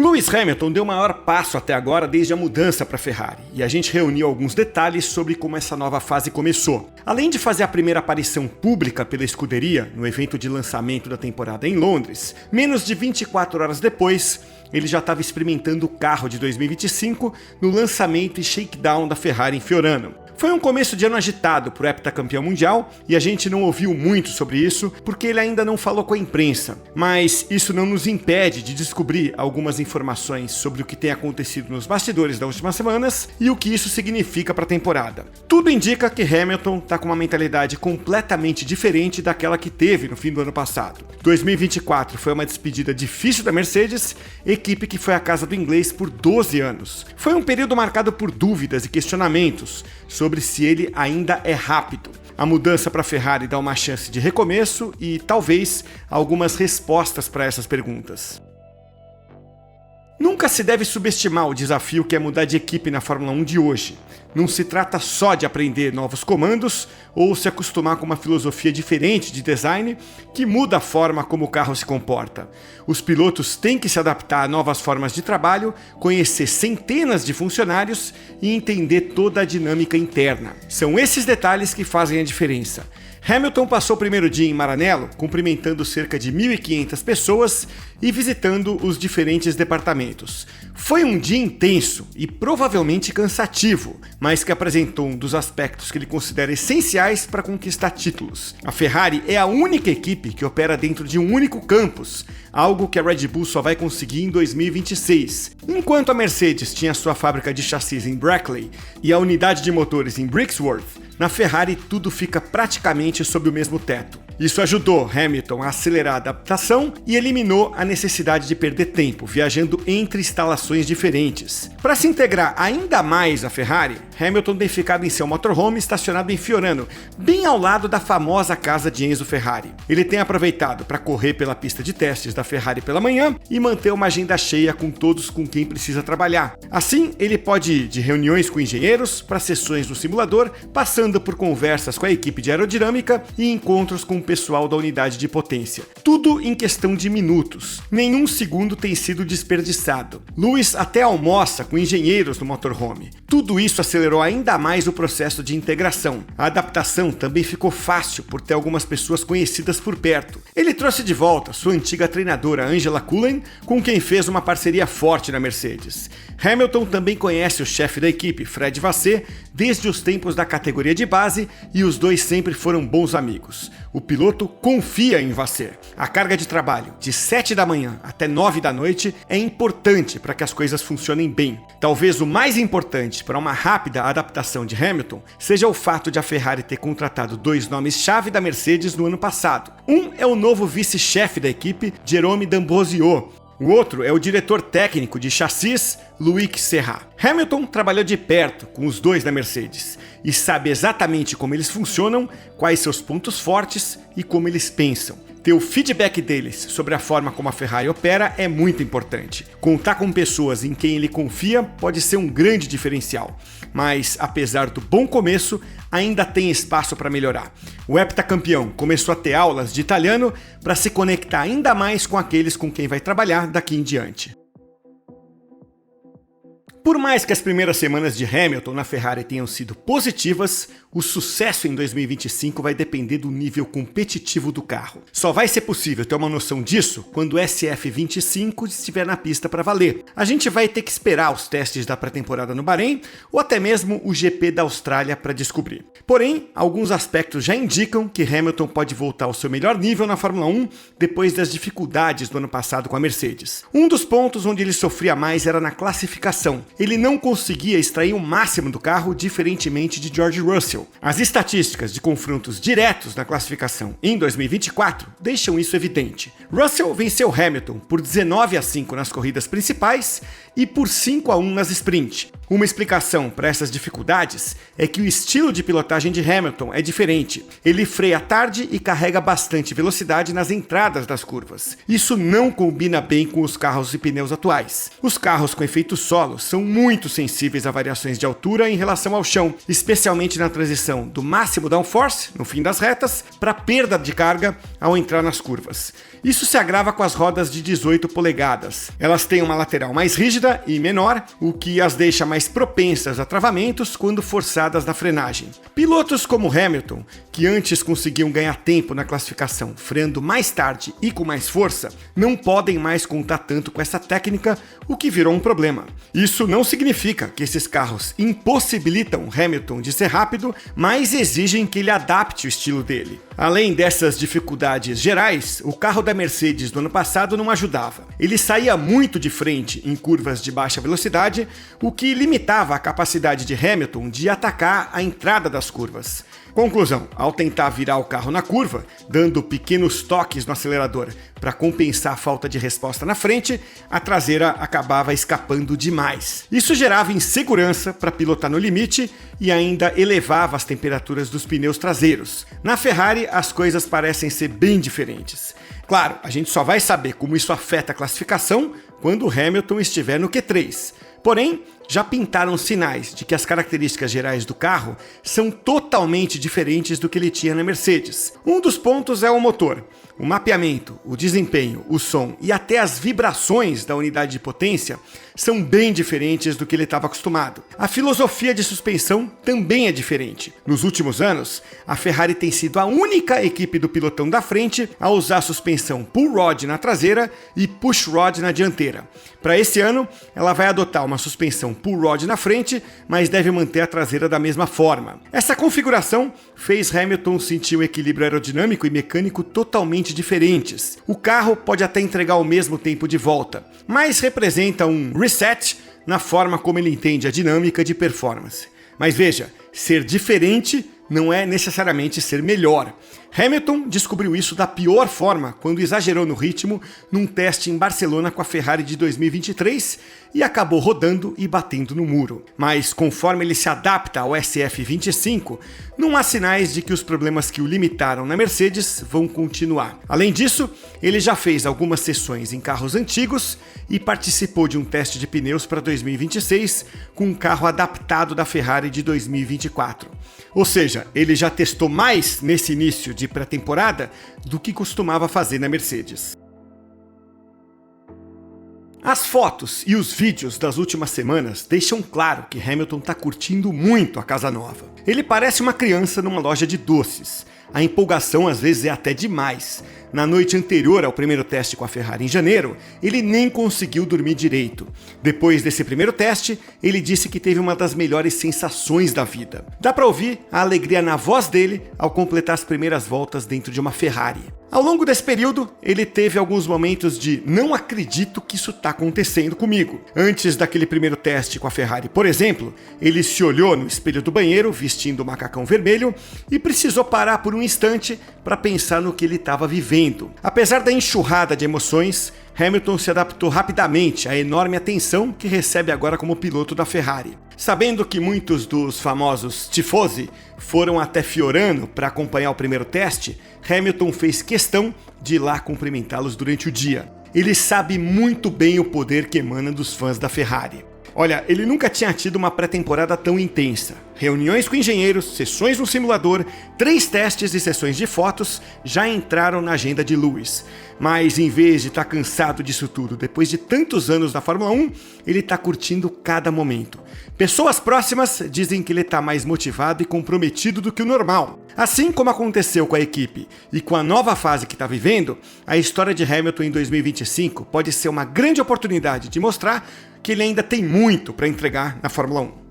Lewis Hamilton deu o maior passo até agora desde a mudança para a Ferrari, e a gente reuniu alguns detalhes sobre como essa nova fase começou. Além de fazer a primeira aparição pública pela escuderia no evento de lançamento da temporada em Londres, menos de 24 horas depois, ele já estava experimentando o carro de 2025 no lançamento e shakedown da Ferrari em Fiorano. Foi um começo de ano agitado para o heptacampeão mundial e a gente não ouviu muito sobre isso porque ele ainda não falou com a imprensa, mas isso não nos impede de descobrir algumas informações sobre o que tem acontecido nos bastidores das últimas semanas e o que isso significa para a temporada. Tudo indica que Hamilton está com uma mentalidade completamente diferente daquela que teve no fim do ano passado. 2024 foi uma despedida difícil da Mercedes, equipe que foi a casa do inglês por 12 anos. Foi um período marcado por dúvidas e questionamentos sobre se ele ainda é rápido. A mudança para a Ferrari dá uma chance de recomeço e, talvez, algumas respostas para essas perguntas. Nunca se deve subestimar o desafio que é mudar de equipe na Fórmula 1 de hoje. Não se trata só de aprender novos comandos ou se acostumar com uma filosofia diferente de design que muda a forma como o carro se comporta. Os pilotos têm que se adaptar a novas formas de trabalho, conhecer centenas de funcionários e entender toda a dinâmica interna. São esses detalhes que fazem a diferença. Hamilton passou o primeiro dia em Maranello, cumprimentando cerca de 1.500 pessoas e visitando os diferentes departamentos. Foi um dia intenso e provavelmente cansativo, mas que apresentou um dos aspectos que ele considera essenciais para conquistar títulos. A Ferrari é a única equipe que opera dentro de um único campus, algo que a Red Bull só vai conseguir em 2026. Enquanto a Mercedes tinha sua fábrica de chassis em Brackley e a unidade de motores em Brixworth, na Ferrari tudo fica praticamente sob o mesmo teto. Isso ajudou Hamilton a acelerar a adaptação e eliminou a necessidade de perder tempo viajando entre instalações diferentes. Para se integrar ainda mais à Ferrari, Hamilton tem ficado em seu motorhome estacionado em Fiorano, bem ao lado da famosa casa de Enzo Ferrari. Ele tem aproveitado para correr pela pista de testes da Ferrari pela manhã e manter uma agenda cheia com todos com quem precisa trabalhar. Assim, ele pode ir de reuniões com engenheiros para sessões no simulador, passando por conversas com a equipe de aerodinâmica e encontros com o pessoal da unidade de potência. Tudo em questão de minutos. Nenhum segundo tem sido desperdiçado. Lewis até almoça com engenheiros no motorhome. Tudo isso acelerou ainda mais o processo de integração. A adaptação também ficou fácil por ter algumas pessoas conhecidas por perto. Ele trouxe de volta sua antiga treinadora Angela Cullen, com quem fez uma parceria forte na Mercedes. Hamilton também conhece o chefe da equipe, Fred Vasseur, desde os tempos da categoria de base e os dois sempre foram bons amigos. O piloto confia em Vasseur. A carga de trabalho de 7 da manhã até 9 da noite é importante para que as coisas funcionem bem. Talvez o mais importante para uma rápida adaptação de Hamilton seja o fato de a Ferrari ter contratado dois nomes-chave da Mercedes no ano passado. Um é o novo vice-chefe da equipe, Jérôme D'Ambrosio. O outro é o diretor técnico de chassis, Loïc Serra. Hamilton trabalhou de perto com os dois da Mercedes e sabe exatamente como eles funcionam, quais seus pontos fortes e como eles pensam. Ter o feedback deles sobre a forma como a Ferrari opera é muito importante. Contar com pessoas em quem ele confia pode ser um grande diferencial, mas apesar do bom começo, ainda tem espaço para melhorar. O heptacampeão começou a ter aulas de italiano para se conectar ainda mais com aqueles com quem vai trabalhar daqui em diante. Por mais que as primeiras semanas de Hamilton na Ferrari tenham sido positivas, o sucesso em 2025 vai depender do nível competitivo do carro. Só vai ser possível ter uma noção disso quando o SF25 estiver na pista para valer. A gente vai ter que esperar os testes da pré-temporada no Bahrein ou até mesmo o GP da Austrália para descobrir. Porém, alguns aspectos já indicam que Hamilton pode voltar ao seu melhor nível na Fórmula 1 depois das dificuldades do ano passado com a Mercedes. Um dos pontos onde ele sofria mais era na classificação. Ele não conseguia extrair o máximo do carro, diferentemente de George Russell. As estatísticas de confrontos diretos na classificação em 2024 deixam isso evidente. Russell venceu Hamilton por 19-5 nas corridas principais e por 5-1 nas sprint. Uma explicação para essas dificuldades é que o estilo de pilotagem de Hamilton é diferente. Ele freia tarde e carrega bastante velocidade nas entradas das curvas. Isso não combina bem com os carros e pneus atuais. Os carros com efeito solo são muito sensíveis a variações de altura em relação ao chão, especialmente na transição do máximo downforce, no fim das retas, para perda de carga ao entrar nas curvas. Isso se agrava com as rodas de 18 polegadas. Elas têm uma lateral mais rígida e menor, o que as deixa mais propensas a travamentos quando forçadas na frenagem. Pilotos como Hamilton, que antes conseguiam ganhar tempo na classificação freando mais tarde e com mais força, não podem mais contar tanto com essa técnica, o que virou um problema. Isso não significa que esses carros impossibilitam Hamilton de ser rápido, mas exigem que ele adapte o estilo dele. Além dessas dificuldades gerais, o carro da Mercedes do ano passado não ajudava. Ele saía muito de frente em curvas de baixa velocidade, o que limitava a capacidade de Hamilton de atacar a entrada das curvas. Conclusão, ao tentar virar o carro na curva, dando pequenos toques no acelerador para compensar a falta de resposta na frente, a traseira acabava escapando demais. Isso gerava insegurança para pilotar no limite e ainda elevava as temperaturas dos pneus traseiros. Na Ferrari, as coisas parecem ser bem diferentes. Claro, a gente só vai saber como isso afeta a classificação quando o Hamilton estiver no Q3. Porém, já pintaram sinais de que as características gerais do carro são totalmente diferentes do que ele tinha na Mercedes. Um dos pontos é o motor. O mapeamento, o desempenho, o som e até as vibrações da unidade de potência são bem diferentes do que ele estava acostumado. A filosofia de suspensão também é diferente. Nos últimos anos, a Ferrari tem sido a única equipe do pilotão da frente a usar suspensão pull rod na traseira e push rod na dianteira. Para esse ano, ela vai adotar uma suspensão pull rod na frente, mas deve manter a traseira da mesma forma. Essa configuração fez Hamilton sentir um equilíbrio aerodinâmico e mecânico totalmente diferentes. O carro pode até entregar o mesmo tempo de volta, mas representa um reset na forma como ele entende a dinâmica de performance. Mas veja, ser diferente não é necessariamente ser melhor. Hamilton descobriu isso da pior forma quando exagerou no ritmo num teste em Barcelona com a Ferrari de 2023 e acabou rodando e batendo no muro. Mas conforme ele se adapta ao SF25, não há sinais de que os problemas que o limitaram na Mercedes vão continuar. Além disso, ele já fez algumas sessões em carros antigos e participou de um teste de pneus para 2026 com um carro adaptado da Ferrari de 2024. Ou seja, ele já testou mais nesse início de pré-temporada do que costumava fazer na Mercedes. As fotos e os vídeos das últimas semanas deixam claro que Hamilton está curtindo muito a casa nova. Ele parece uma criança numa loja de doces. A empolgação às vezes é até demais. Na noite anterior ao primeiro teste com a Ferrari em janeiro, ele nem conseguiu dormir direito. Depois desse primeiro teste, ele disse que teve uma das melhores sensações da vida. Dá para ouvir a alegria na voz dele ao completar as primeiras voltas dentro de uma Ferrari. Ao longo desse período, ele teve alguns momentos de não acredito que isso está acontecendo comigo. Antes daquele primeiro teste com a Ferrari, por exemplo, ele se olhou no espelho do banheiro vestindo o macacão vermelho e precisou parar por um instante para pensar no que ele estava vivendo. Apesar da enxurrada de emoções, Hamilton se adaptou rapidamente à enorme atenção que recebe agora como piloto da Ferrari. Sabendo que muitos dos famosos tifosi foram até Fiorano para acompanhar o primeiro teste, Hamilton fez questão de ir lá cumprimentá-los durante o dia. Ele sabe muito bem o poder que emana dos fãs da Ferrari. Olha, ele nunca tinha tido uma pré-temporada tão intensa. Reuniões com engenheiros, sessões no simulador, 3 testes e sessões de fotos já entraram na agenda de Lewis. Mas em vez de estar cansado disso tudo, depois de tantos anos na Fórmula 1, ele está curtindo cada momento. Pessoas próximas dizem que ele está mais motivado e comprometido do que o normal. Assim como aconteceu com a equipe e com a nova fase que está vivendo, a história de Hamilton em 2025 pode ser uma grande oportunidade de mostrar que ele ainda tem muito para entregar na Fórmula 1.